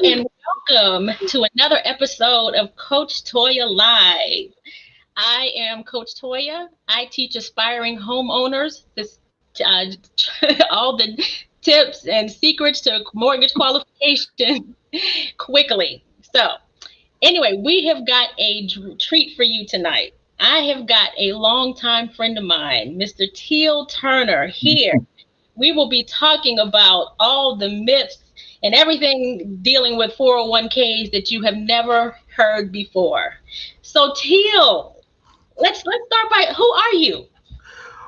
and welcome to another episode of Coach Toya Live. I am Coach Toya. I teach aspiring homeowners uh, all the tips and secrets to mortgage qualification quickly. So, anyway, we have got a treat for you tonight. I have got a longtime friend of mine, Mr. Teal Turner, here. We will be talking about all the myths and everything dealing with 401ks that you have never heard before. So Teal, let's start by who are you?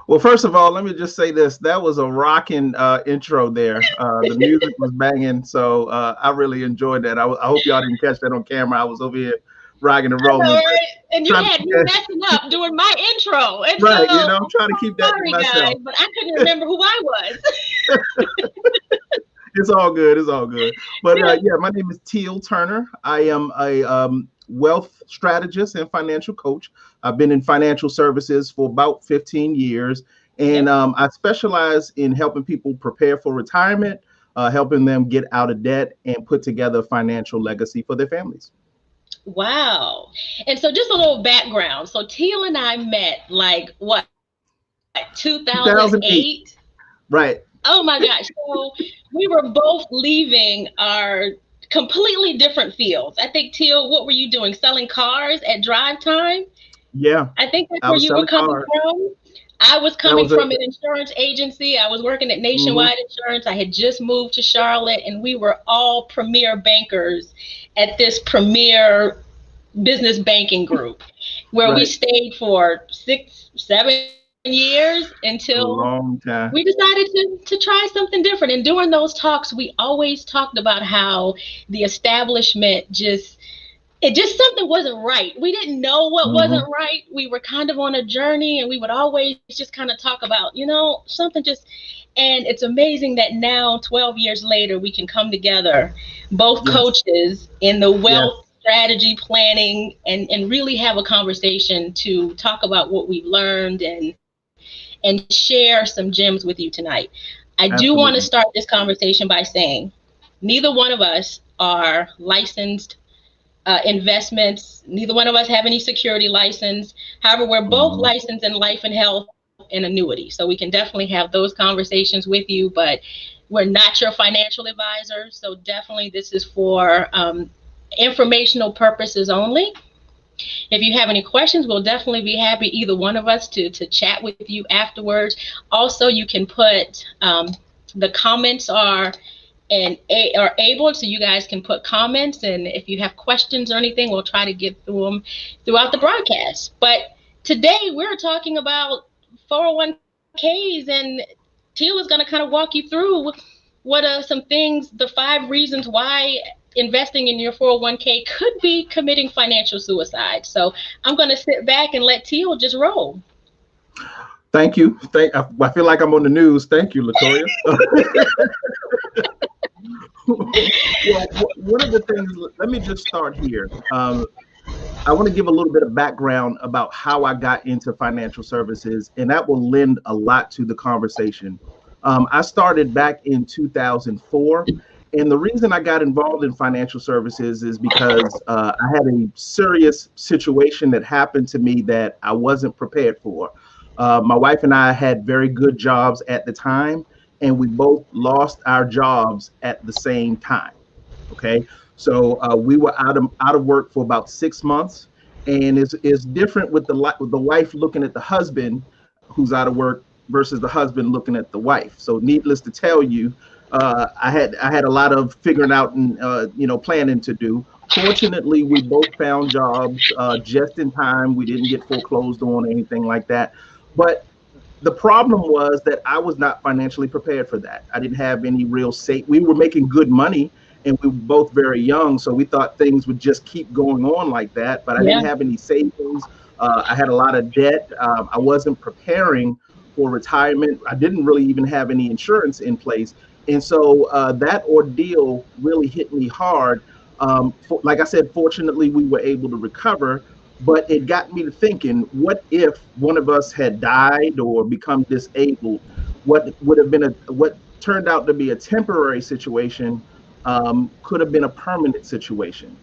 Well, first of all, let me just say this. That was a rocking intro there. The music was banging, so I really enjoyed that. I hope y'all didn't catch that on camera. I was over here rocking and I know, rolling. right? And you Trying had me to, messing up doing my intro. And right, so I'm trying to keep that to sorry guys, myself. but I couldn't remember who I was. It's all good. It's all good. But yeah, my name is Teal Turner. I am a wealth strategist and financial coach. I've been in financial services for about 15 years, and Yep. I specialize in helping people prepare for retirement, helping them get out of debt, and put together a financial legacy for their families. Wow. And so just a little background. So Teal and I met like what, 2008? 2008, right? Oh my gosh. So we were both leaving our completely different fields. I think, Teal, what were you doing? Selling cars at drive time? Yeah, I think that's I where was you were selling coming cars. from. I was That coming was a from an insurance agency. I was working at mhm, Nationwide Insurance. I had just moved to Charlotte, and we were all premier bankers at this premier business banking group where we right. stayed for 6, 7 years until A long we time. decided to try something different. And during those talks, we always talked about how the establishment just something wasn't right. We didn't know what Hmm. wasn't right. We were kind of on a journey, and we would always just kind of talk about, something just. And it's amazing that now, 12 years later, we can come together, both Yes. coaches in the Yes. wealth strategy planning, and really have a conversation to talk about what we've learned and share some gems with you tonight. I do want to Absolutely. start this conversation by saying neither one of us are licensed investments. Neither one of us have any security license. However, we're both Mhm. licensed in life and health and annuity. So we can definitely have those conversations with you, but we're not your financial advisor. So definitely this is for informational purposes only. If you have any questions, we'll definitely be happy, either one of us, to chat with you afterwards. Also, you can put the comments are able, so you guys can put comments, and if you have questions or anything, we'll try to get through them throughout the broadcast. But today we're talking about 401ks, and Teal is going to kind of walk you through what are some things, the 5 reasons why investing in your 401k could be committing financial suicide. So I'm going to sit back and let Teal just roll. Thank you. I feel like I'm on the news. Thank you, Latoya. Well, one of the things, let me just start here. I want to give a little bit of background about how I got into financial services, and that will lend a lot to the conversation. I started back in 2004, and the reason I got involved in financial services is because I had a serious situation that happened to me that I wasn't prepared for. My wife and I had very good jobs at the time, and we both lost our jobs at the same time. Okay, so we were out of work for about 6 months, and it's different with with the wife looking at the husband who's out of work versus the husband looking at the wife. So needless to tell you, I had a lot of figuring out and planning to do. Fortunately, we both found jobs just in time. We didn't get foreclosed on or anything like that, but the problem was that I was not financially prepared for that. I didn't have any real safe. We were making good money, and we were both very young, so we thought things would just keep going on like that. But I didn't Yeah. have any savings. I had a lot of debt. I wasn't preparing for retirement. I didn't really even have any insurance in place, and so that ordeal really hit me hard. Like I said, fortunately, we were able to recover, but it got me to thinking, what if one of us had died or become disabled? What would have been what turned out to be a temporary situation could have been a permanent situation,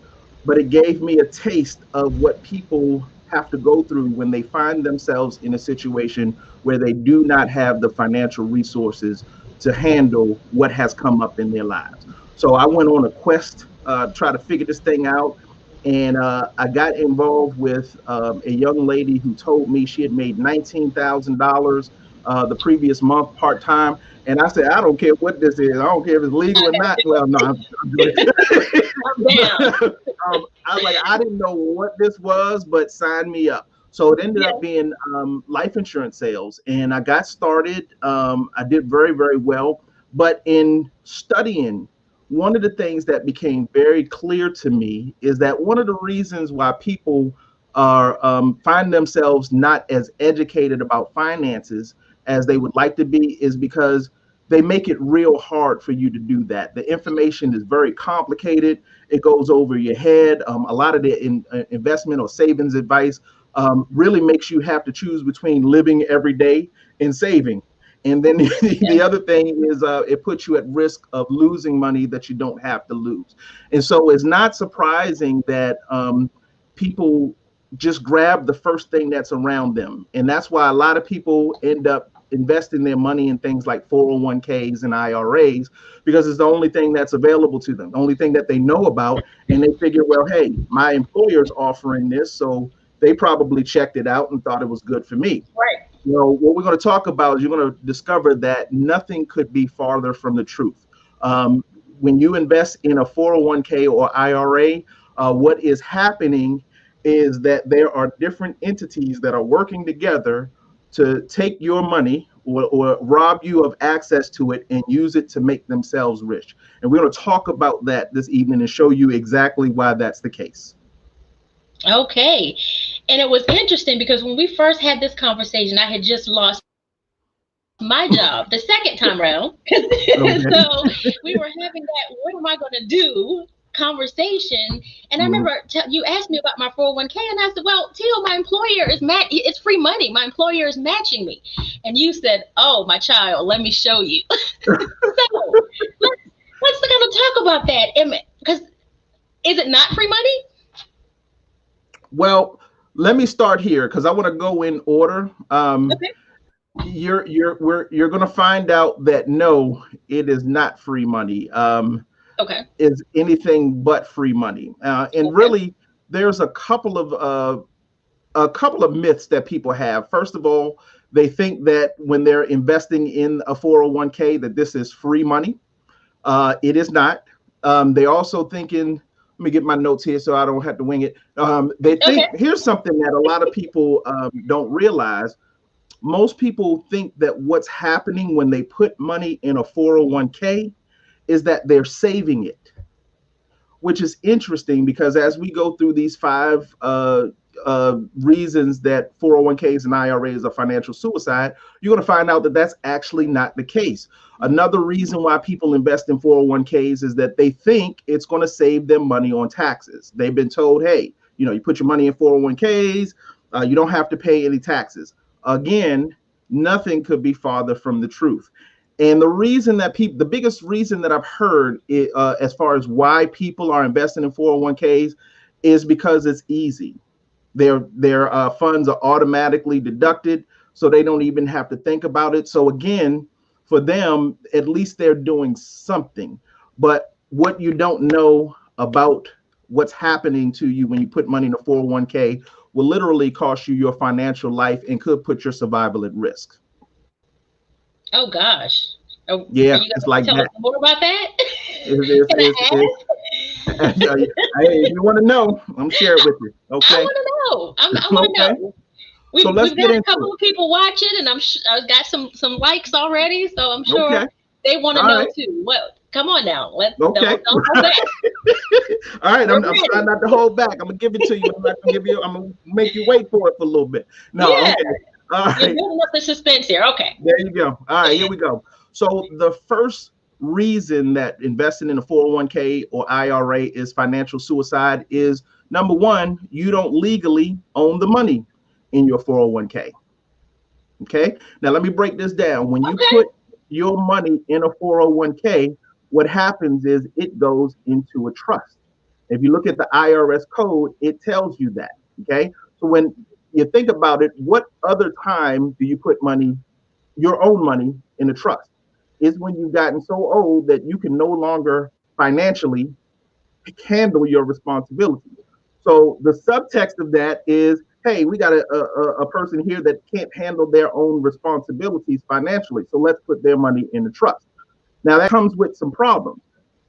but it gave me a taste of what people have to go through when they find themselves in a situation where they do not have the financial resources to handle what has come up in their lives. So I went on a quest to try to figure this thing out. And I got involved with a young lady who told me she had made $19,000 the previous month part time. And I said, I don't care what this is. I don't care if it's legal or not. Well, no, I'm doing it. I was like, I didn't know what this was, but sign me up. So it ended up being life insurance sales. And I got started. I did very, very well. But in studying, one of the things that became very clear to me is that one of the reasons why people are find themselves not as educated about finances as they would like to be is because they make it real hard for you to do that. The information is very complicated. It goes over your head. A lot of the investment or savings advice really makes you have to choose between living every day and saving. And then the other thing is it puts you at risk of losing money that you don't have to lose. And so it's not surprising that people just grab the first thing that's around them. And that's why a lot of people end up investing their money in things like 401ks and IRAs, because it's the only thing that's available to them, the only thing that they know about. And they figure, well, hey, my employer's offering this, so they probably checked it out and thought it was good for me. Right. You know, what we're going to talk about is you're going to discover that nothing could be farther from the truth. When you invest in a 401k or IRA, what is happening is that there are different entities that are working together to take your money or rob you of access to it and use it to make themselves rich. And we're going to talk about that this evening and show you exactly why that's the case. Okay. And it was interesting because when we first had this conversation, I had just lost my job the second time around. Okay. So we were having that, what am I going to do conversation. And I remember you asked me about my 401k and I said, well, Teal, my employer is it's free money. My employer is matching me. And you said, oh, my child, let me show you. So let's kind of talk about that. Because is it not free money? Well, let me start here because I want to go in order. Okay. You're going to find out that no, it is not free money. Okay. Is anything but free money. And really, there's a couple of myths that people have. First of all, they think that when they're investing in a 401k that this is free money. It is not. They also thinking, let me get my notes here so I don't have to wing it. They think, here's something that a lot of people don't realize. Most people think that what's happening when they put money in a 401k is that they're saving it, which is interesting because as we go through these 5 reasons that 401ks and IRAs are financial suicide, you're going to find out that that's actually not the case. Another reason why people invest in 401ks is that they think it's going to save them money on taxes. They've been told, hey, you know, you put your money in 401ks, you don't have to pay any taxes. Again, nothing could be farther from the truth. And the reason that the biggest reason that I've heard as far as why people are investing in 401ks is because it's easy. Their funds are automatically deducted, so they don't even have to think about it. So again, for them, at least they're doing something. But what you don't know about what's happening to you when you put money in a 401k will literally cost you your financial life and could put your survival at risk. Oh gosh. Yeah, it's like tell that. Us more about that? If you want to know, I'm sharing it with you. Okay. I want to know. I want to know. We've got a couple of people watching, and I've got some likes already, so I'm sure they want to know too. Well, come on now. Don't hold back. All right, I'm trying not to hold back. I'm gonna give it to you. I'm gonna make you wait for it for a little bit. No, okay. All right. You're building up the suspense here. Okay. There you go. All right, here we go. So the first reason that investing in a 401k or IRA is financial suicide is, number one, you don't legally own the money in your 401k. Okay. Now let me break this down. When you put your money in a 401k, what happens is it goes into a trust. If you look at the IRS code, it tells you that. Okay. So when you think about it, what other time do you put money, your own money, in a trust? Is when you've gotten so old that you can no longer financially handle your responsibilities. So the subtext of that is, hey, we got a person here that can't handle their own responsibilities financially. So let's put their money in the trust. Now that comes with some problems.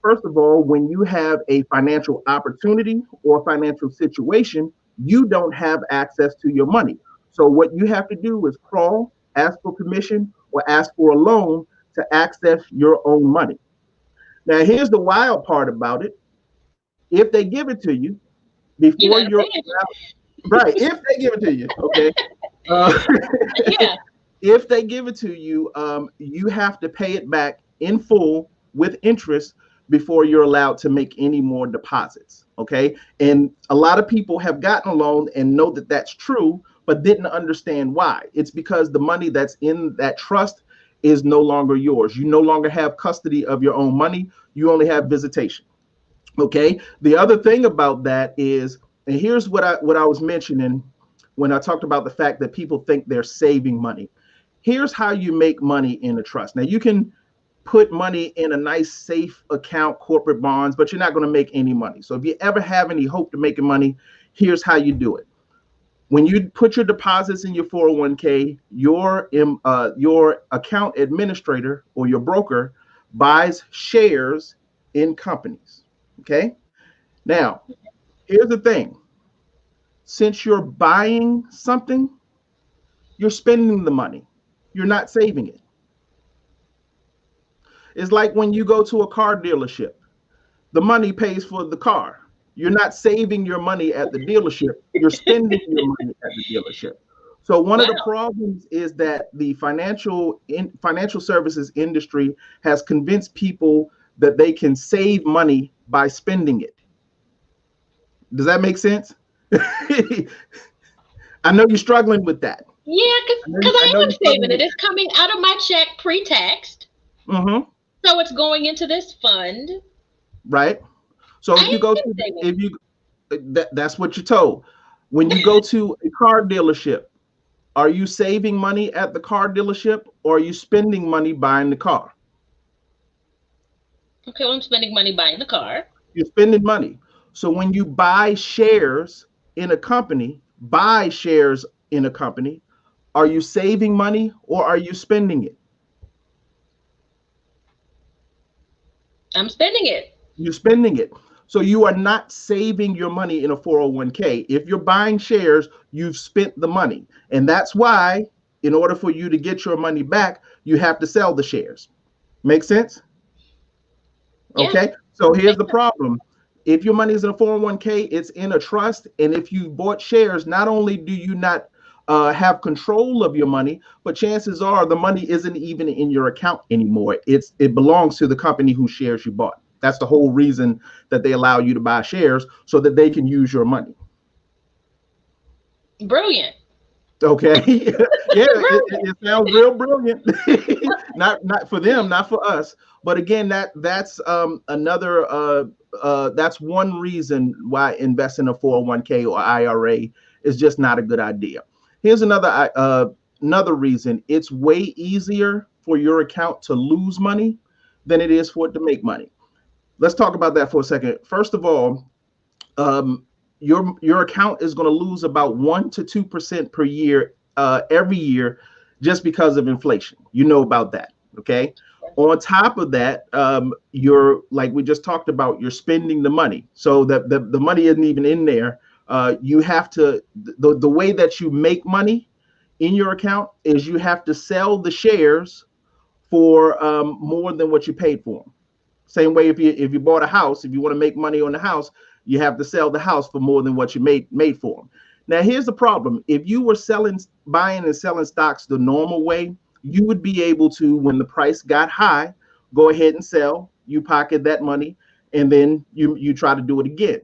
First of all, when you have a financial opportunity or financial situation, you don't have access to your money. So what you have to do is crawl, ask for permission, or ask for a loan to access your own money. Now, here's the wild part about it. If they give it to you You before gotta you're pay it. right, if they give it to you, okay. Uh, Yeah. if they give it to you, you have to pay it back in full with interest before you're allowed to make any more deposits. Okay. And a lot of people have gotten a loan and know that that's true, but didn't understand why. It's because the money that's in that trust is no longer yours. You no longer have custody of your own money. You only have visitation. Okay. The other thing about that is, and here's what I was mentioning when I talked about the fact that people think they're saving money. Here's how you make money in a trust. Now you can put money in a nice safe account, corporate bonds, but you're not going to make any money. So if you ever have any hope to making money, here's how you do it. When you put your deposits in your 401k, your account administrator or your broker buys shares in companies. Okay. Now, here's the thing. Since you're buying something, you're spending the money. You're not saving it. It's like when you go to a car dealership, the money pays for the car. You're not saving your money at the dealership. You're spending your money at the dealership. So one of the Wow. problems is that the financial services industry has convinced people that they can save money by spending it. Does that make sense? I know you're struggling with that. Yeah, because I I know am you're struggling saving it. with It's coming out of my check pre-taxed. that. So it's going into this fund. Right. So I if you go am to saving. if you that's what you're told. When you go to a car dealership, are you saving money at the car dealership or are you spending money buying the car? Okay, well, I'm spending money buying the car. You're spending money. So when you buy shares in a company, are you saving money or are you spending it? I'm spending it. You're spending it. So you are not saving your money in a 401k. If you're buying shares, you've spent the money. And that's why, in order for you to get your money back, you have to sell the shares. Make sense? Yeah. Okay. So here's the problem. If your money is in a 401k, it's in a trust. And if you bought shares, not only do you not have control of your money, but chances are the money isn't even in your account anymore. It belongs to the company whose shares you bought. That's the whole reason that they allow you to buy shares so that they can use your money. Brilliant. Okay. Yeah, it sounds real brilliant. Not for them, not for us. But again, that's another that's one reason why investing in a 401k or IRA is just not a good idea. Here's another reason. It's way easier for your account to lose money than it is for it to make money. Let's talk about that for a second. First of all, um, your account is going to lose about 1 to 2% per year every year just because of inflation. You know about that. Okay. On top of that, you're like we just talked about, you're spending the money. So that the money isn't even in there. You have to the way that you make money in your account is you have to sell the shares for more than what you paid for them. Same way if you bought a house, if you want to make money on the house, you have to sell the house for more than what you made for them. Now here's the problem. If you were buying and selling stocks the normal way, you would be able to, when the price got high, go ahead and sell, you pocket that money, and then you try to do it again.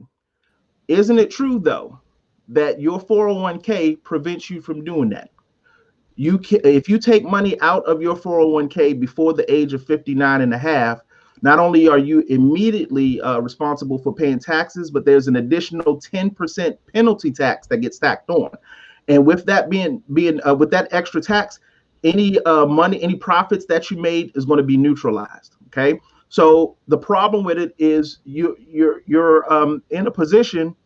Isn't it true though that your 401k prevents you from doing that? If you take money out of your 401k before the age of 59 and a half, Not only are you immediately responsible for paying taxes, but there's an additional 10% penalty tax that gets stacked on. And with that being with that extra tax, any money, any profits that you made is going to be neutralized. Okay. So the problem with it is you're in a position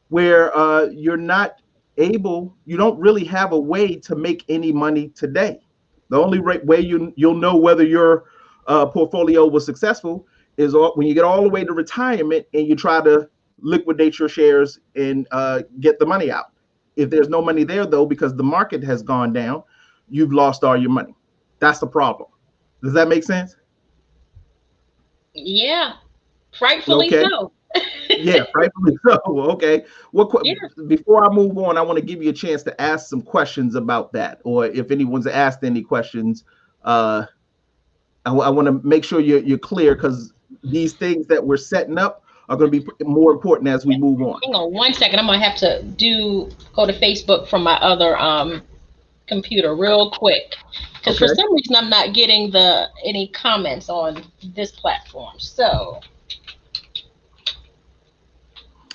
where you're not able, you don't really have a way to make any money today. The only way you'll know whether your portfolio was successful is when you get all the way to retirement and you try to liquidate your shares and get the money out. If there's no money there though, because the market has gone down, you've lost all your money. That's the problem. Does that make sense? Yeah, frightfully Okay. so. Yeah, rightfully so. Okay. Yeah. Before I move on, I want to give you a chance to ask some questions about that, or if anyone's asked any questions, I want to make sure you're clear because these things that we're setting up are going to be more important as we move on. Hang on 1 second. I'm gonna have to go to Facebook from my other computer real quick because for some reason I'm not getting any comments on this platform. So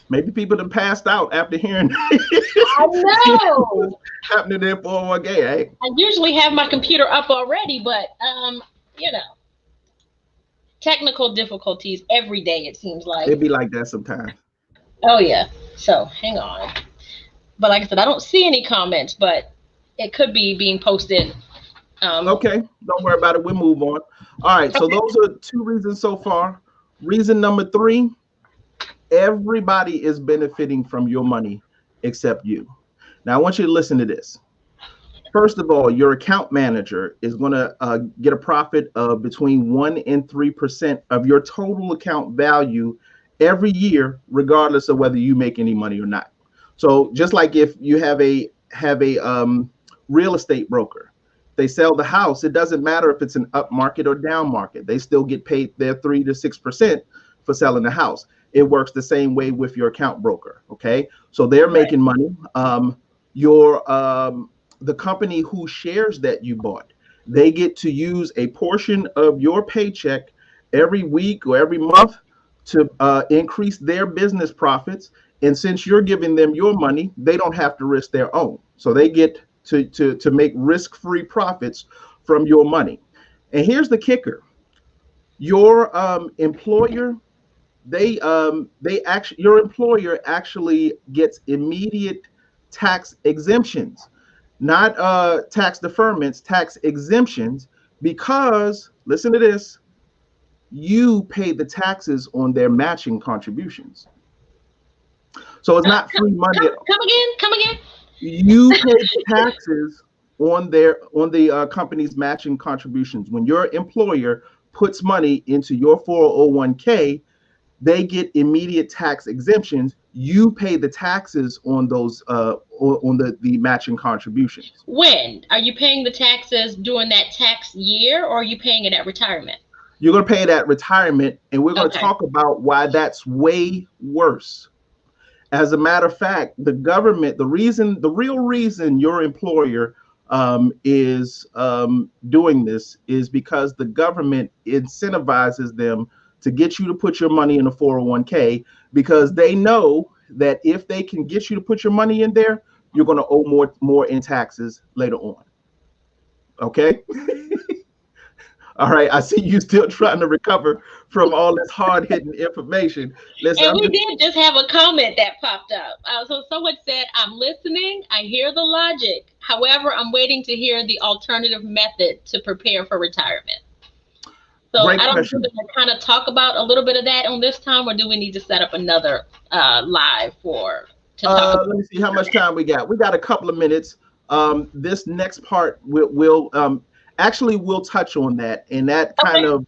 maybe people have passed out after hearing I know happening in 401k. Hey? I usually have my computer up already, but you know, technical difficulties every day, it seems like. It'd be like that sometimes. Oh yeah. So hang on. But like I said, I don't see any comments, but it could be being posted. Okay, don't worry about it. We'll move on. All right, so those are 2 reasons so far. Reason number 3, everybody is benefiting from your money except you. Now, I want you to listen to this. First of all, your account manager is going to get a profit of between 1 and 3% of your total account value every year, regardless of whether you make any money or not. So just like if you have a real estate broker, they sell the house, it doesn't matter if it's an up market or down market. They still get paid their 3 to 6% for selling the house. It works the same way with your account broker. Okay, so they're making money. The company whose shares that you bought, they get to use a portion of your paycheck every week or every month to increase their business profits. And since you're giving them your money, they don't have to risk their own. So they get to make risk-free profits from your money. And here's the kicker: your employer, your employer actually gets immediate tax exemptions, not tax deferments, tax exemptions, because listen to this: you pay the taxes on their matching contributions. So it's not free money. Come again. You pay the taxes on the company's matching contributions. When your employer puts money into your 401k, they get immediate tax exemptions. You pay the taxes on those on the matching contributions. When are you paying the taxes during that tax year, or are you paying it at retirement? You're going to pay it at retirement, and we're going to talk about why that's way worse. As a matter of fact, the government, the real reason your employer is doing this is because the government incentivizes them to get you to put your money in a 401k, because they know that if they can get you to put your money in there, you're going to owe more in taxes later on. Okay. All right, I see you still trying to recover from all this hard-hitting information. Listen, and we did just have a comment that popped up. So someone said, I'm listening, I hear the logic. However, I'm waiting to hear the alternative method to prepare for retirement. So I don't know if we're going to kind of talk about a little bit of that on this time, or do we need to set up another live to talk about? Let me see how much time we got. We got a couple of minutes. This next part we'll touch on that, and that kind of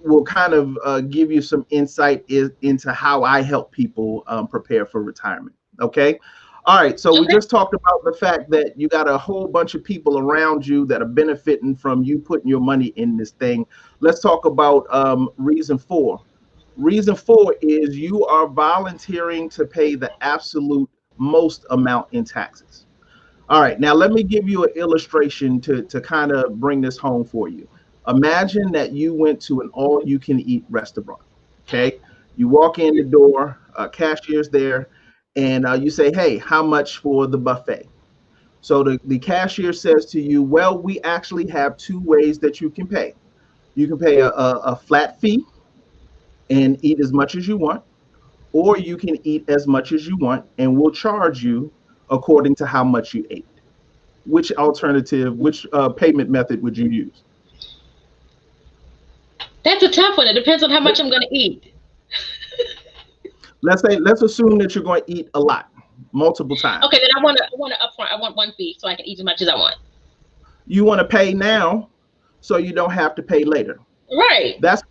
will kind of give you some insight into how I help people prepare for retirement. Okay. All right. So we just talked about the fact that you got a whole bunch of people around you that are benefiting from you putting your money in this thing. Let's talk about reason 4. Reason 4 is you are volunteering to pay the absolute most amount in taxes. All right, now let me give you an illustration to kind of bring this home for you. Imagine that you went to an all-you-can-eat restaurant. Okay, you walk in the door, cashier's there, and you say, "Hey, how much for the buffet?" So the cashier says to you, "Well, we actually have two ways that you can pay. You can pay a flat fee and eat as much as you want, or you can eat as much as you want, and we'll charge you according to how much you ate." Which payment method would you use? That's a tough one. It depends on how much I'm going to eat. Let's assume that you're going to eat a lot, multiple times. Okay, then I want to upfront. I want one fee so I can eat as much as I want. You want to pay now so you don't have to pay later. Right. That's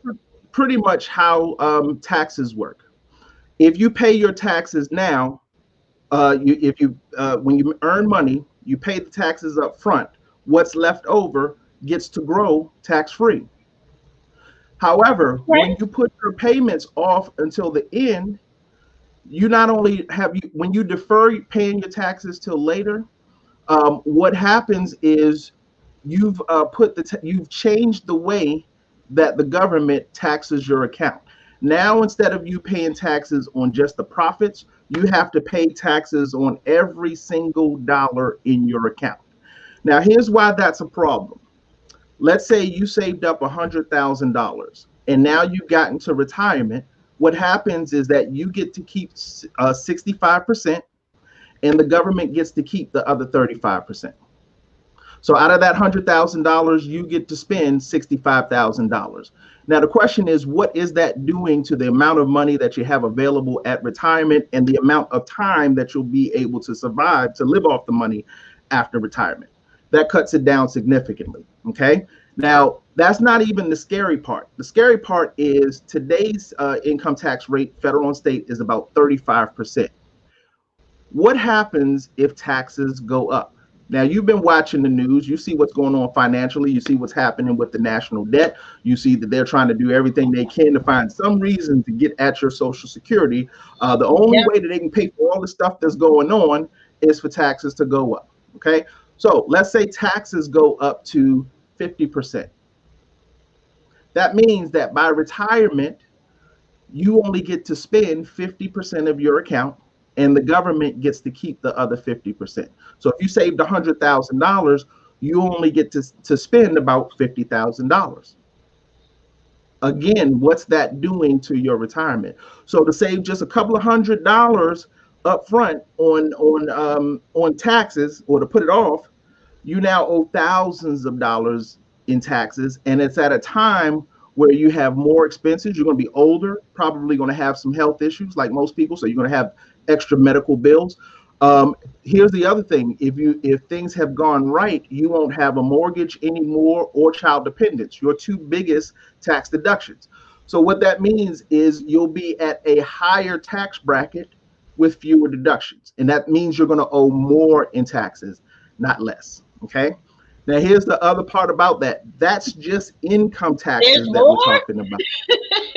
pretty much how taxes work. If you pay your taxes now, when you earn money, you pay the taxes up front. What's left over gets to grow tax free. However, when you put your payments off until the end, you not only have you when you defer paying your taxes till later, what happens is you've you've changed the way that the government taxes your account. Now, instead of you paying taxes on just the profits, you have to pay taxes on every single dollar in your account. Now, here's why that's a problem. Let's say you saved up $100,000 and now you've gotten to retirement. What happens is that you get to keep 65% and the government gets to keep the other 35%. So out of that $100,000, you get to spend $65,000. Now, the question is, what is that doing to the amount of money that you have available at retirement and the amount of time that you'll be able to survive to live off the money after retirement? That cuts it down significantly. Okay. Now, that's not even the scary part. The scary part is today's income tax rate, federal and state, is about 35%. What happens if taxes go up? Now, you've been watching the news. You see what's going on financially. You see what's happening with the national debt. You see that they're trying to do everything they can to find some reason to get at your Social Security. The only way that they can pay for all the stuff that's going on is for taxes to go up. Okay. So let's say taxes go up to 50%. That means that by retirement, you only get to spend 50% of your account and the government gets to keep the other 50%. So if you saved $100,000, you only get to spend about $50,000. Again, what's that doing to your retirement? So to save just a couple of $100 up front on taxes, or to put it off, you now owe thousands of dollars in taxes, and it's at a time where you have more expenses. You're going to be older, probably going to have some health issues like most people, so you're going to have extra medical bills. Here's the other thing: if things have gone right, you won't have a mortgage anymore or child dependents, your two biggest tax deductions. So what that means is you'll be at a higher tax bracket with fewer deductions, and that means you're going to owe more in taxes, not less. Okay. Now here's the other part about that. That's just income taxes that we're talking about.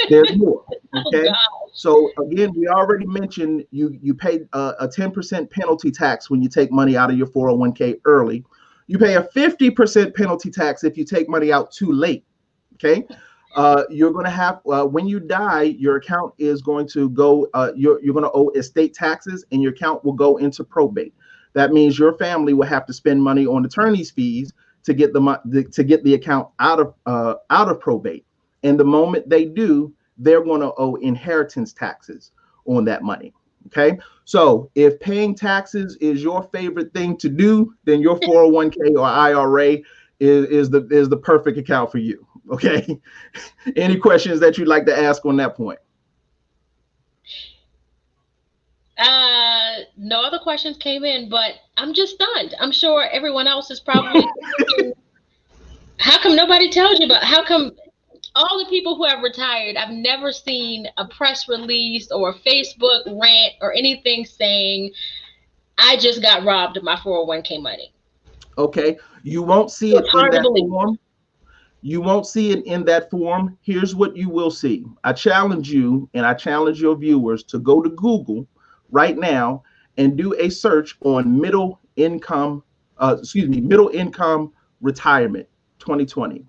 There's more. Okay. So again, we already mentioned you pay a 10% penalty tax when you take money out of your 401k early. You pay a 50% penalty tax if you take money out too late. Okay. You're going to have when you die, your account is going to go. You're going to owe estate taxes, and your account will go into probate. That means your family will have to spend money on attorney's fees to get the account out of probate. And the moment they do, they're going to owe inheritance taxes on that money. Okay. So if paying taxes is your favorite thing to do, then your 401k or IRA is the perfect account for you. Okay. Any questions that you'd like to ask on that point? No other questions came in, but I'm just stunned. I'm sure everyone else is probably thinking, how come nobody tells you about, how come all the people who have retired, I've never seen a press release or a Facebook rant or anything saying, I just got robbed of my 401k money. Okay. You won't see it in that form. You won't see it in that form. Here's what you will see. I challenge you, and I challenge your viewers to go to Google right now and do a search on middle income retirement 2020.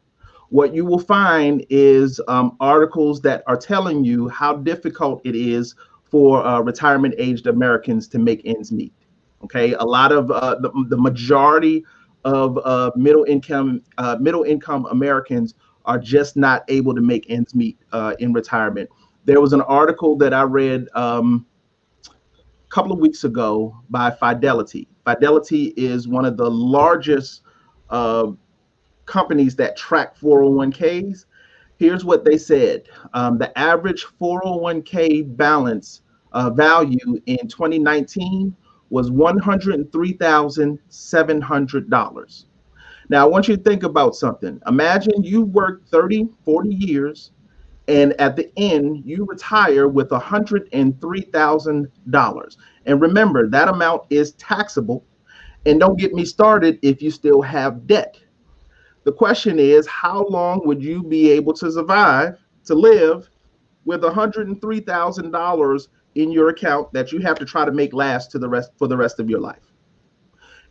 what you will find is articles that are telling you how difficult it is for retirement aged Americans to make ends meet. Okay, a lot of the majority of middle income Americans are just not able to make ends meet in retirement. There was an article that I read a couple of weeks ago by Fidelity. Fidelity is one of the largest uh, companies that track 401ks. Here's what they said. The average 401k balance value in 2019 was $103,700. Now, I want you to think about something. Imagine you worked 30, 40 years, and at the end, you retire with $103,000. And remember, that amount is taxable. And don't get me started if you still have debt. The question is, how long would you be able to survive, to live with $103,000 in your account that you have to try to make last for the rest of your life?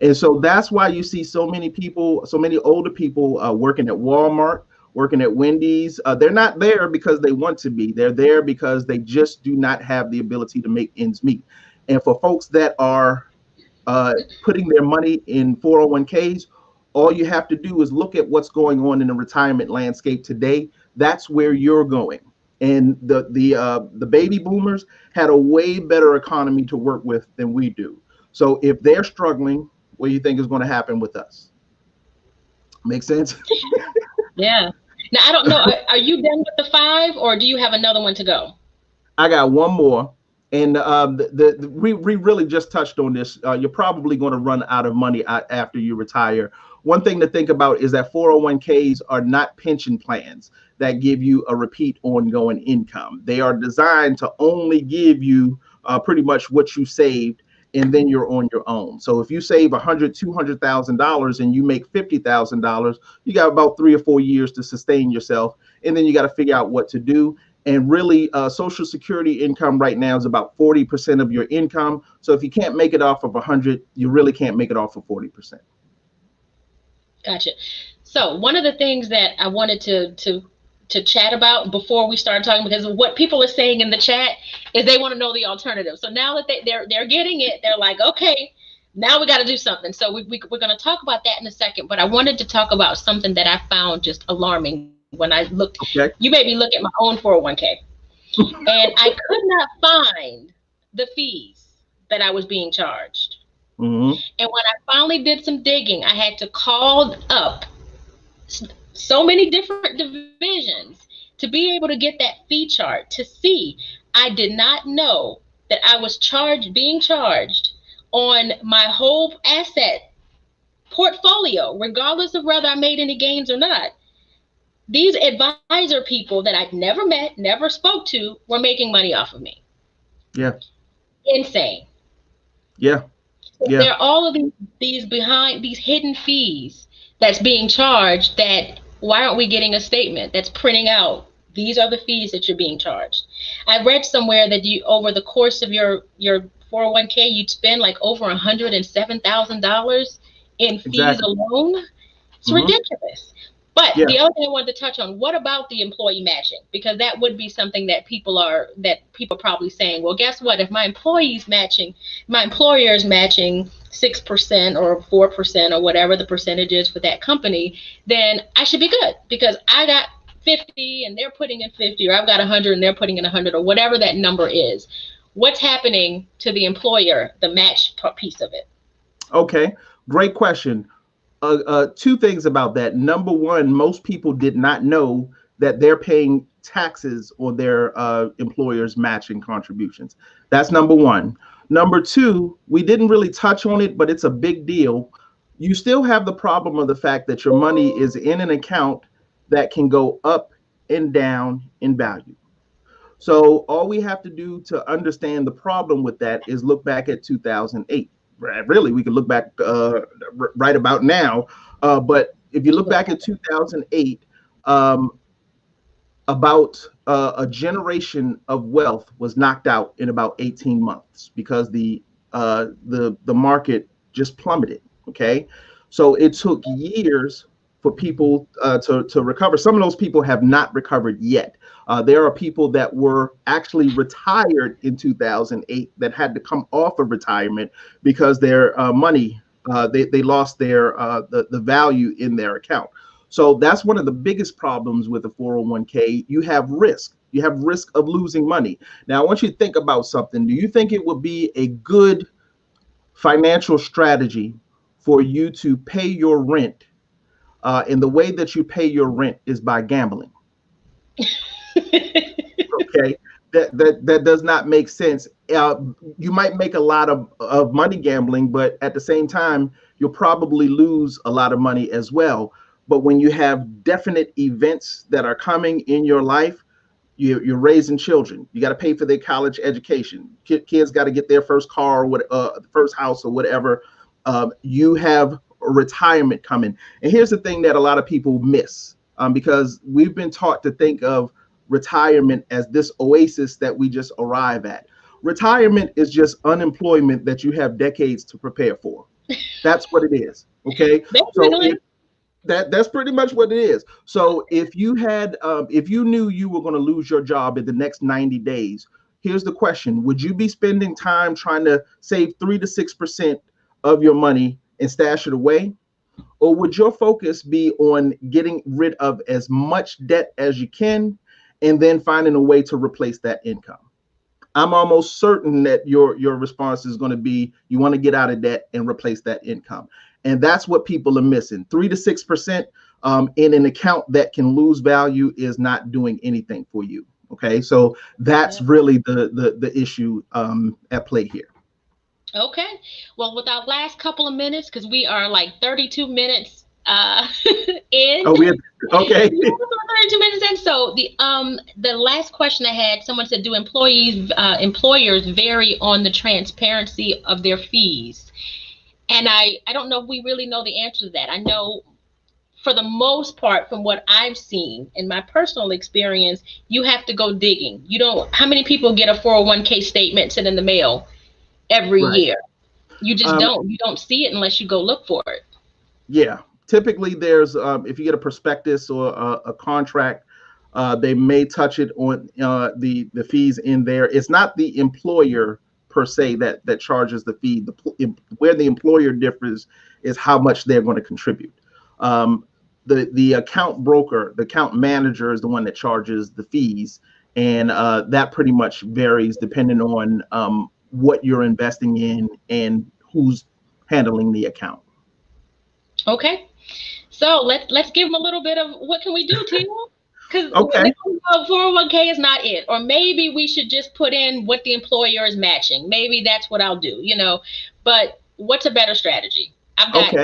And so that's why you see so many people, so many older people working at Walmart, working at Wendy's. They're not there because they want to be. They're there because they just do not have the ability to make ends meet. And for folks that are putting their money in 401ks, all you have to do is look at what's going on in the retirement landscape today. That's where you're going. And the baby boomers had a way better economy to work with than we do. So if they're struggling, what do you think is going to happen with us? Make sense? Yeah. Now, I don't know. Are you done with the 5, or do you have another one to go? I got one more. And we really just touched on this. You're probably going to run out of money after you retire. One thing to think about is that 401ks are not pension plans that give you a repeat ongoing income. They are designed to only give you pretty much what you saved, and then you're on your own. So if you save $200,000 and you make $50,000, you got about 3 or 4 years to sustain yourself, and then you got to figure out what to do. And really, Social Security income right now is about 40% of your income. So if you can't make it off of 100, you really can't make it off of 40%. Gotcha. So one of the things that I wanted to chat about before we start talking, because what people are saying in the chat is they want to know the alternative. So now that they're getting it, they're like, okay, now we got to do something. So we're going to talk about that in a second. But I wanted to talk about something that I found just alarming when I looked. Okay. You made me look at my own 401k, and I could not find the fees that I was being charged. Mm-hmm. And when I finally did some digging, I had to call up so many different divisions to be able to get that fee chart to see. I did not know that I was being charged on my whole asset portfolio, regardless of whether I made any gains or not. These advisor people that I'd never met, never spoke to, were making money off of me. Yeah. Insane. Yeah. Yeah. There are all of these hidden fees that's being charged. That why aren't we getting a statement that's printing out? These are the fees that you're being charged. I read somewhere that you, over the course of your 401k, you'd spend like over $107,000 in fees alone. It's ridiculous. But the other thing I wanted to touch on, what about the employee matching? Because that would be something that people are probably saying, well, guess what? If my employer is matching 6% or 4% or whatever the percentage is for that company, then I should be good because I got 50 and they're putting in 50, or I've got 100 and they're putting in 100, or whatever that number is. What's happening to the employer, the match piece of it? Okay, great question. Two things about that. Number one, most people did not know that they're paying taxes on their employers' matching contributions. That's number one. Number two, we didn't really touch on it, but it's a big deal. You still have the problem of the fact that your money is in an account that can go up and down in value. So all we have to do to understand the problem with that is look back at 2008. Really, we could look back right about now. But if you look back at 2008, about a generation of wealth was knocked out in about 18 months because the market just plummeted. Okay, so it took years for people to recover. Some of those people have not recovered yet. There are people that were actually retired in 2008 that had to come off of retirement because their money, they lost their the value in their account. So that's one of the biggest problems with a 401k. You have risk. You have risk of losing money. Now, I want you to think about something. Do you think it would be a good financial strategy for you to pay your rent? And the way that you pay your rent is by gambling. Okay, that does not make sense. You might make a lot of money gambling, but at the same time, you'll probably lose a lot of money as well. But when you have definite events that are coming in your life, you're raising children. You got to pay for their college education. Kids got to get their first car or what, first house or whatever. You have retirement coming. And here's the thing that a lot of people miss, because we've been taught to think of retirement as this oasis that we just arrive at. Retirement is just unemployment that you have decades to prepare for. That's what it is. Okay. So that's pretty much what it is. So if you had, if you knew you were going to lose your job in the next 90 days, here's the question: would you be spending time trying to save 3 to 6% of your money and stash it away? Or would your focus be on getting rid of as much debt as you can and then finding a way to replace that income? I'm almost certain that your response is going to be you want to get out of debt and replace that income. And that's what people are missing. 3 to 6% in an account that can lose value is not doing anything for you. Okay, so that's really the issue at play here. Okay, well, with our last couple of minutes, because we are like 32 minutes in. Oh, okay. 32 minutes in. So the last question I had, someone said, do employers vary on the transparency of their fees? And I don't know if we really know the answer to that. I know for the most part, from what I've seen in my personal experience, you have to go digging. How many people get a 401k statement sent in the mail every year? You just you don't see it unless you go look for it. Yeah. Typically there's, if you get a prospectus or a contract, they may touch it on the fees in there. It's not the employer per se that charges the fee. Where the employer differs is how much they're going to contribute. The account broker, the account manager is the one that charges the fees, and that pretty much varies depending on what you're investing in and who's handling the account. Okay, so let's give them a little bit of what can we do, Tim? Because 401k is not it, or maybe we should just put in what the employer is matching. Maybe that's what I'll do, But what's a better strategy? I've got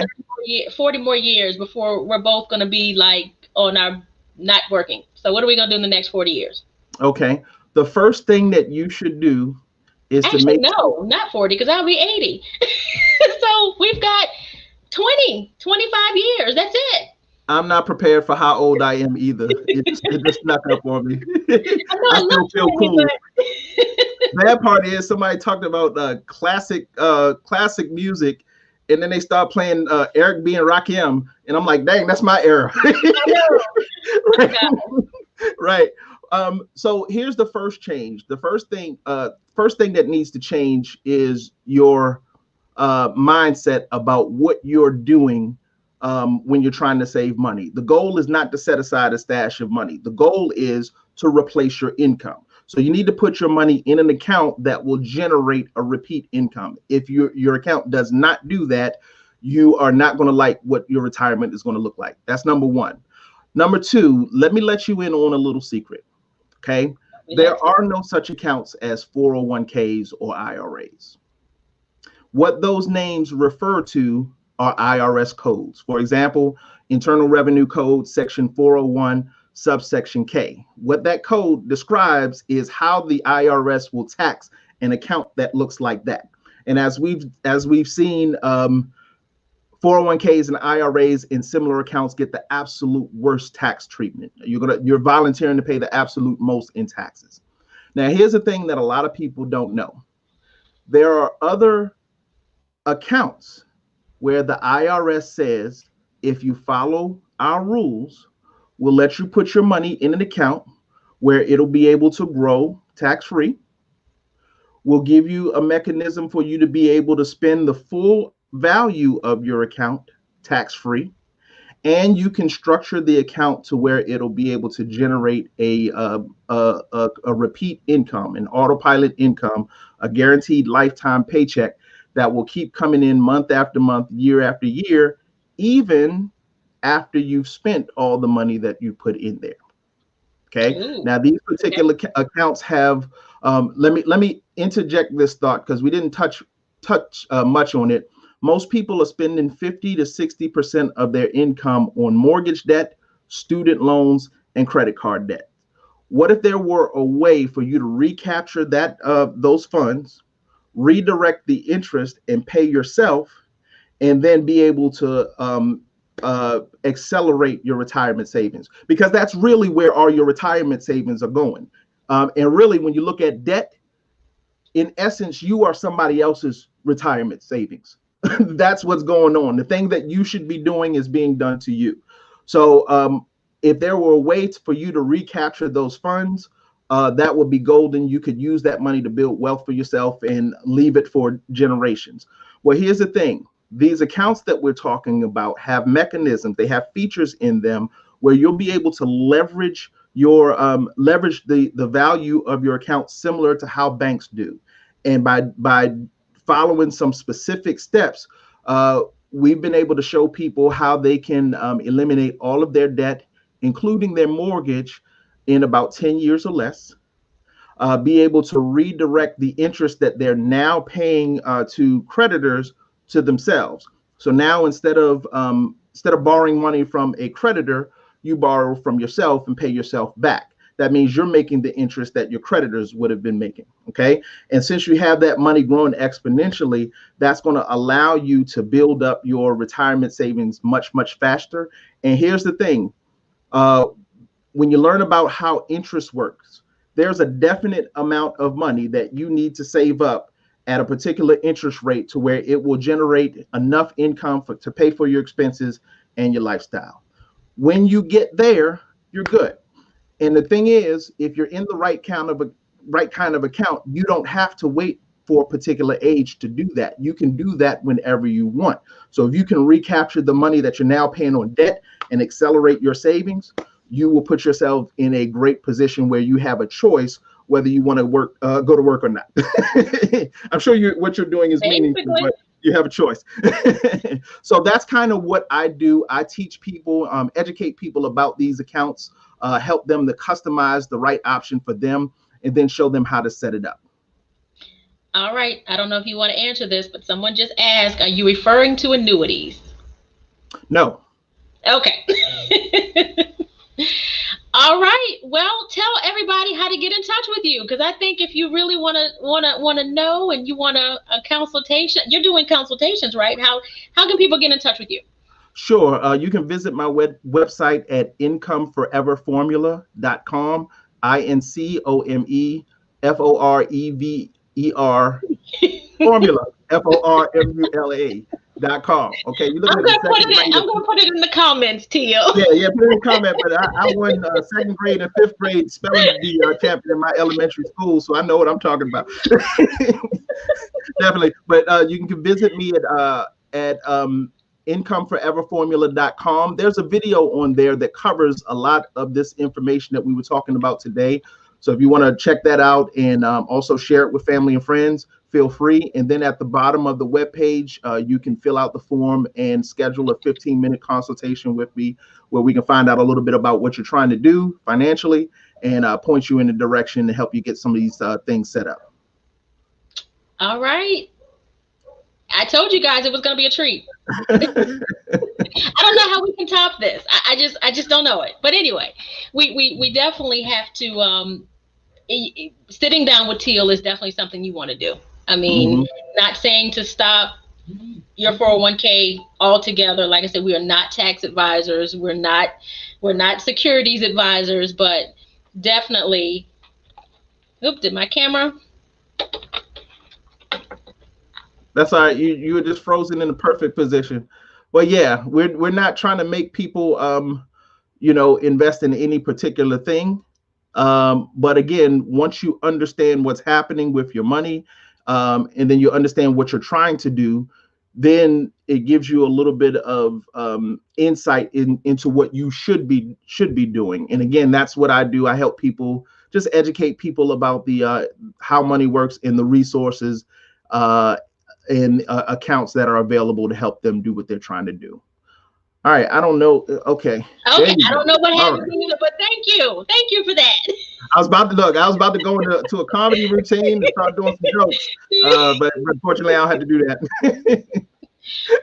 40 more years before we're both going to be like on our not working. So what are we going to do in the next 40 years? Okay, the first thing that you should do is not 40, because I'll be 80. So we've got 25 years. That's it. I'm not prepared for how old I am either. It just snuck up on me. I still feel cool. Bad part is somebody talked about classic music, and then they start playing Eric B. and Rakim, and I'm like, dang, that's my era. Right. So here's the first change. The first thing that needs to change is your mindset about what you're doing when you're trying to save money. The goal is not to set aside a stash of money. The goal is to replace your income. So you need to put your money in an account that will generate a repeat income. If your account does not do that, you are not going to like what your retirement is going to look like. That's number one. Number two, let me let you in on a little secret. Okay. There are no such accounts as 401ks or IRAs. What those names refer to are IRS codes. For example, Internal Revenue Code, Section 401, subsection K. What that code describes is how the IRS will tax an account that looks like that. And as we've seen, 401ks and IRAs in similar accounts get the absolute worst tax treatment. You're volunteering to pay the absolute most in taxes. Now, here's the thing that a lot of people don't know. There are other accounts where the IRS says if you follow our rules, we'll let you put your money in an account where it'll be able to grow tax-free. We'll give you a mechanism for you to be able to spend the full value of your account tax-free. And you can structure the account to where it'll be able to generate a repeat income, an autopilot income, a guaranteed lifetime paycheck that will keep coming in month after month, year after year, even after you've spent all the money that you put in there. Okay. Ooh. Now these particular accounts have. Let me interject this thought because we didn't touch much on it. Most people are spending 50 to 60% of their income on mortgage debt, student loans, and credit card debt. What if there were a way for you to recapture those funds, redirect the interest, and pay yourself, and then be able to accelerate your retirement savings? Because that's really where all your retirement savings are going. And really, when you look at debt, in essence, you are somebody else's retirement savings. That's what's going on. The thing that you should be doing is being done to you. So if there were a way for you to recapture those funds, that would be golden. You could use that money to build wealth for yourself and leave it for generations. Well, here's the thing. These accounts that we're talking about have mechanisms. They have features in them where you'll be able to leverage the value of your account similar to how banks do. And by following some specific steps, we've been able to show people how they can eliminate all of their debt, including their mortgage, in about 10 years or less, be able to redirect the interest that they're now paying to creditors to themselves. So now instead of borrowing money from a creditor, you borrow from yourself and pay yourself back. That means you're making the interest that your creditors would have been making. Okay. And since you have that money growing exponentially, that's going to allow you to build up your retirement savings much, much faster. And here's the thing. When you learn about how interest works, there's a definite amount of money that you need to save up at a particular interest rate to where it will generate enough income to pay for your expenses and your lifestyle. When you get there, you're good. And the thing is, if you're in the right kind of account, you don't have to wait for a particular age to do that. You can do that whenever you want. So if you can recapture the money that you're now paying on debt and accelerate your savings, you will put yourself in a great position where you have a choice whether you want to go to work or not. I'm sure what you're doing is meaningful, but you have a choice. So that's kind of what I do. I teach people, educate people about these accounts, help them to customize the right option for them, and then show them how to set it up. All right. I don't know if you want to answer this, but someone just asked, are you referring to annuities? No. Okay. All right. Well, tell everybody how to get in touch with you, because I think if you really want to know and you want a consultation, you're doing consultations, right? How can people get in touch with you? Sure. You can visit my website at incomeforeverformula.com. INCOMEFOREVER formula FORMULA.com. Okay, you look I'm gonna put it in the comments, Teal. Yeah, put it in the comment. But I won second grade and fifth grade spelling bee champion in my elementary school, so I know what I'm talking about. Definitely. But you can visit me at incomeforeverformula.com. There's a video on there that covers a lot of this information that we were talking about today. So if you want to check that out and also share it with family and friends, feel free. And then at the bottom of the webpage, you can fill out the form and schedule a 15-minute consultation with me where we can find out a little bit about what you're trying to do financially and point you in a direction to help you get some of these things set up. All right. I told you guys it was going to be a treat. I don't know how we can top this. I just don't know it. But anyway, we definitely have to, sitting down with Teal is definitely something you want to do. I mean, not saying to stop your 401k altogether. Like I said, we are not tax advisors. We're not securities advisors, but definitely, did my camera? That's all right. You were just frozen in the perfect position. Well, yeah, we're not trying to make people invest in any particular thing. But again, once you understand what's happening with your money, and then you understand what you're trying to do, then it gives you a little bit of insight into what you should be doing. And again, that's what I do. I help people, just educate people about the how money works and the resources uh, and accounts that are available to help them do what they're trying to do. All right, I don't know. Okay, there Okay, you I go. don't know what All happened right. to you, but thank you for that. I was about to look. I was about to go into a comedy routine and start doing some jokes, but unfortunately, I don't have to do that.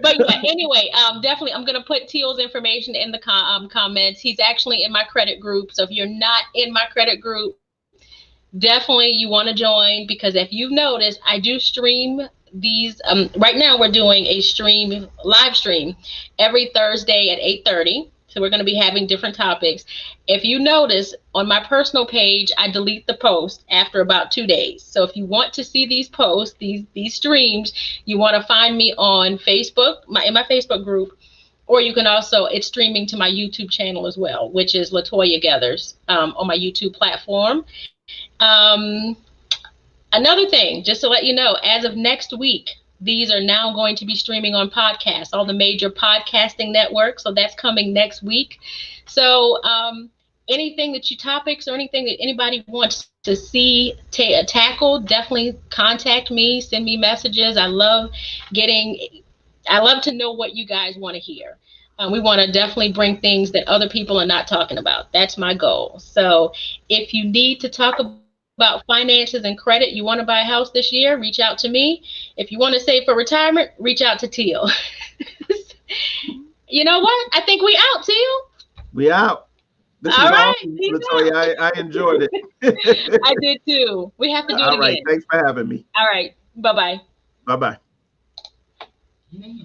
But yeah, anyway, definitely, I'm gonna put Teal's information in the comments. He's actually in my credit group, so if you're not in my credit group, definitely you want to join, because if you've noticed, I do stream these. Right now, we're doing a live stream every Thursday at 8:30. So we're going to be having different topics. If you notice, on my personal page, I delete the post after about 2 days. So if you want to see these posts, these streams, you want to find me on Facebook, in my Facebook group, or you can also, it's streaming to my YouTube channel as well, which is Latoya Gathers, on my YouTube platform. Um, Another thing, just to let you know, as of next week, these are now going to be streaming on podcasts, all the major podcasting networks. So that's coming next week. So anything that topics or anything that anybody wants to see tackled, definitely contact me, send me messages. I love to know what you guys want to hear. We want to definitely bring things that other people are not talking about. That's my goal. So if you need to talk about finances and credit, you want to buy a house this year, reach out to me. If you want to save for retirement, reach out to Teal. You know what? I think we out, Teal. We out. This All is right, awesome, Latoya. I enjoyed it. I did too. We have to do it All right. again. Thanks for having me. All right. Bye-bye. Bye bye.